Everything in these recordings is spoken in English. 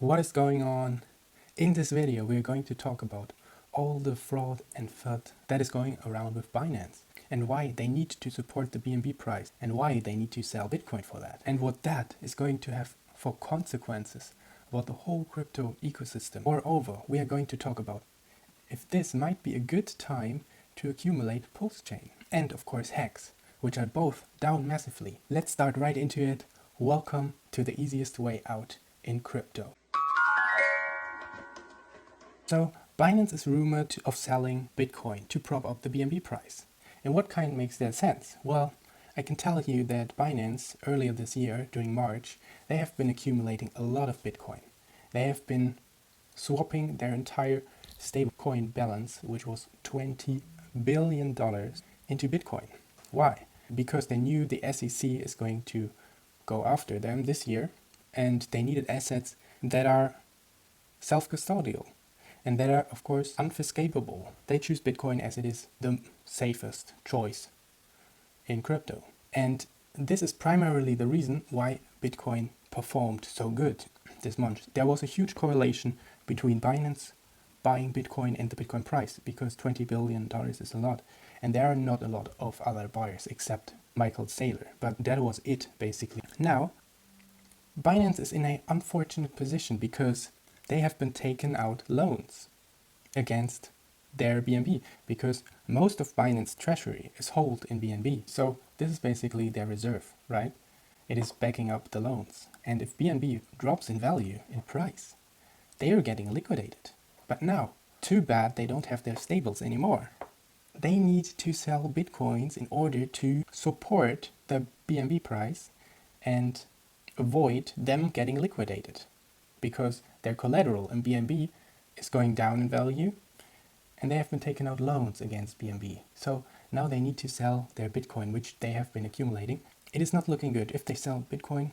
What is going on? In this video we're going to talk about all the fraud and FUD that is going around with Binance and why they need to support the BNB price and why they need to sell Bitcoin for that and what that is going to have for consequences about the whole crypto ecosystem. Moreover, we are going to talk about if this might be a good time to accumulate Pulsechain and of course hacks, which are both down massively. Let's start right into it. Welcome to the easiest way out in crypto. So Binance is rumored of selling Bitcoin to prop up the BNB price. And what kind makes that sense? Well, I can tell you that Binance earlier this year, during March, they have been accumulating a lot of Bitcoin. They have been swapping their entire stablecoin balance, which was $20 billion, into Bitcoin. Why? Because they knew the SEC is going to go after them this year, and they needed assets that are self-custodial and that are, of course, unfiscapable. They choose Bitcoin as it is the safest choice in crypto. And this is primarily the reason why Bitcoin performed so good this month. There was a huge correlation between Binance buying Bitcoin and the Bitcoin price, because $20 billion is a lot. And there are not a lot of other buyers except Michael Saylor. But that was it, basically. Now, Binance is in an unfortunate position because they have been taken out loans against their BNB, because most of Binance treasury is held in BNB. So this is basically their reserve, right? It is backing up the loans. And if BNB drops in value, in price, they are getting liquidated. But now, too bad they don't have their stables anymore. They need to sell Bitcoins in order to support the BNB price and avoid them getting liquidated, because their collateral in BNB is going down in value and they have been taking out loans against BNB. So now they need to sell their Bitcoin, which they have been accumulating. It is not looking good. If they sell Bitcoin,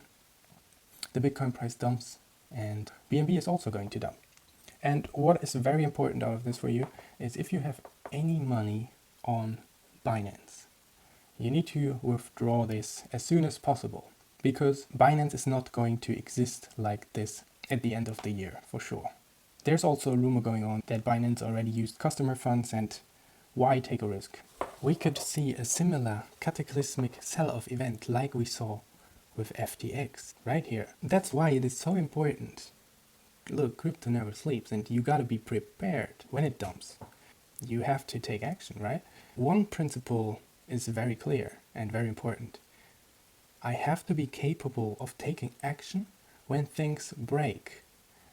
the Bitcoin price dumps and BNB is also going to dump. And what is very important out of this for you is if you have any money on Binance, you need to withdraw this as soon as possible, because Binance is not going to exist like this at the end of the year, for sure. There's also a rumor going on that Binance already used customer funds, and why take a risk? We could see a similar cataclysmic sell-off event like we saw with FTX right here. That's why it is so important. Look, crypto never sleeps, and you gotta be prepared when it dumps. You have to take action, right? One principle is very clear and very important. I have to be capable of taking action when things break.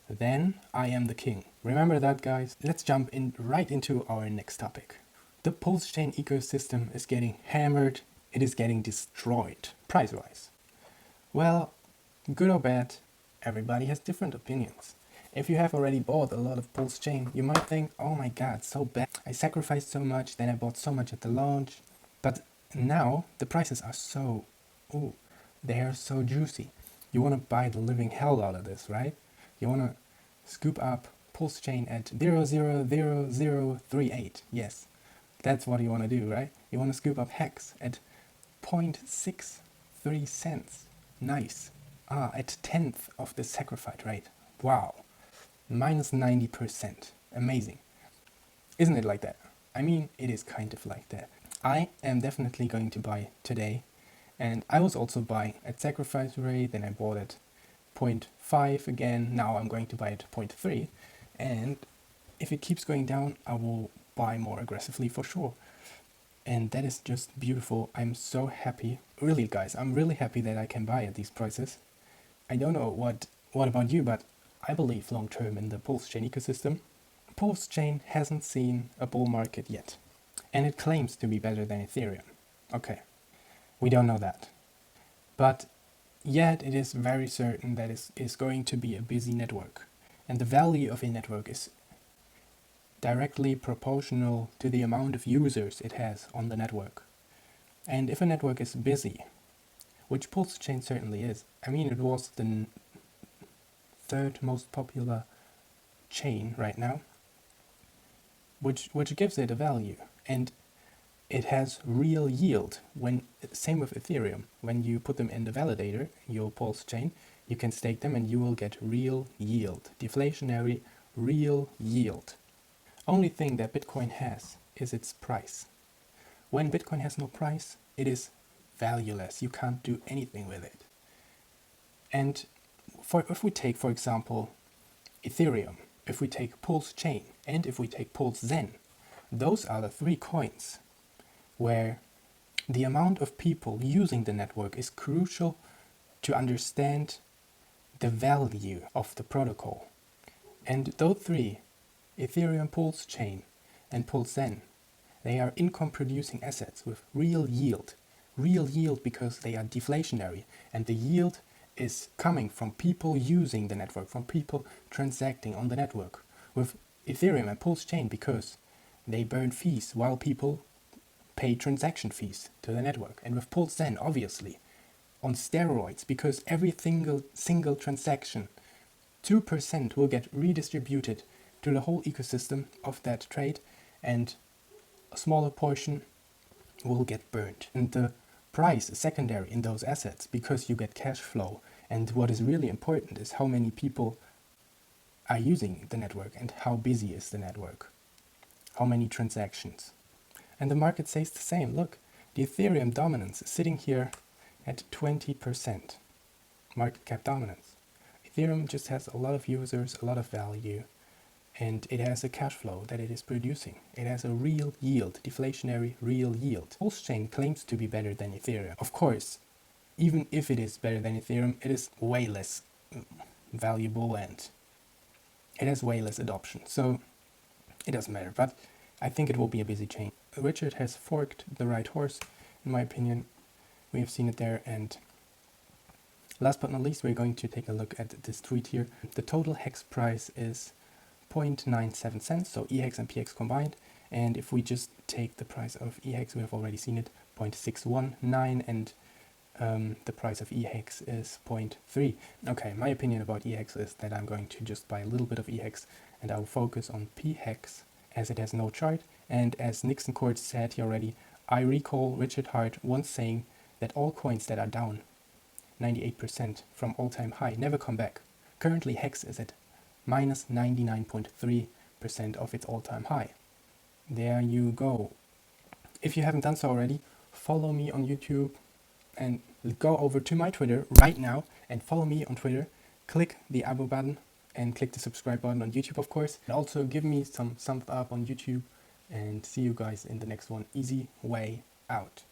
Then I am the king. Remember that, guys? Let's jump in right into our next topic. The Pulsechain ecosystem is getting hammered. It is getting destroyed, price-wise. Well, good or bad, everybody has different opinions. If you have already bought a lot of Pulsechain, you might think, oh my god, so bad. I sacrificed so much, then I bought so much at the launch. But now the prices are so, they are so juicy. You want to buy the living hell out of this, right? You want to scoop up Pulsechain at 0.00038. Yes, that's what you want to do, right? You want to scoop up Hex at 0.63 cents. Nice. At 10th of the sacrifice rate. Wow. Minus 90%. Amazing. Isn't it like that? I mean, it is kind of like that. I am definitely going to buy today. And I was also buying at sacrifice rate, then I bought at 0.5 again. Now I'm going to buy at 0.3. And if it keeps going down, I will buy more aggressively for sure. And that is just beautiful. I'm so happy. Really, guys, I'm really happy that I can buy at these prices. I don't know what about you, but I believe long term in the Pulsechain ecosystem. Pulsechain hasn't seen a bull market yet. And it claims to be better than Ethereum. Okay. We don't know that. But yet it is very certain that it is going to be a busy network. And the value of a network is directly proportional to the amount of users it has on the network. And if a network is busy, which Pulsechain certainly is, I mean, it was the third most popular chain right now, which gives it a value. And it has real yield. Same with Ethereum. When you put them in the validator, your Pulsechain, you can stake them and you will get real yield, deflationary real yield. Only thing that Bitcoin has is its price. When Bitcoin has no price, it is valueless. You can't do anything with it. And if we take, for example, Ethereum, if we take Pulsechain, and if we take pZEN, those are the three coins where the amount of people using the network is crucial to understand the value of the protocol. And those three, Ethereum, Pulsechain, and pZEN, they are income producing assets with real yield. Real yield because they are deflationary, and the yield is coming from people using the network, from people transacting on the network. With Ethereum and Pulsechain, because they burn fees while people pay transaction fees to the network. And with pZEN, obviously, on steroids, because every single transaction, 2% will get redistributed to the whole ecosystem of that trade, and a smaller portion will get burned. And the price is secondary in those assets because you get cash flow. And what is really important is how many people are using the network and how busy is the network, how many transactions. And the market says the same. Look, the Ethereum dominance is sitting here at 20% market cap dominance. Ethereum just has a lot of users, a lot of value, and it has a cash flow that it is producing. It has a real yield, deflationary real yield. Pulsechain claims to be better than Ethereum. Of course, even if it is better than Ethereum, it is way less valuable and it has way less adoption. So it doesn't matter, but I think it will be a busy chain. Richard has forked the right horse, in my opinion. We have seen it there. And last but not least, we're going to take a look at this tweet here. The total hex price is 0.97 cents, so EHEX and PX combined. And if we just take the price of EHEX, we have already seen it, 0.619, and the price of EHEX is 0.3. Okay, my opinion about EHEX is that I'm going to just buy a little bit of EHEX and I'll focus on pHEX as it has no chart. And as Nixon Court said here already, I recall Richard Hart once saying that all coins that are down 98% from all-time high never come back. Currently, HEX is at minus 99.3% of its all-time high. There you go. If you haven't done so already, follow me on YouTube and go over to my Twitter right now and follow me on Twitter. Click the abo button and click the subscribe button on YouTube, of course. And also give me some thumbs up on YouTube, and see you guys in the next one. Easy way out.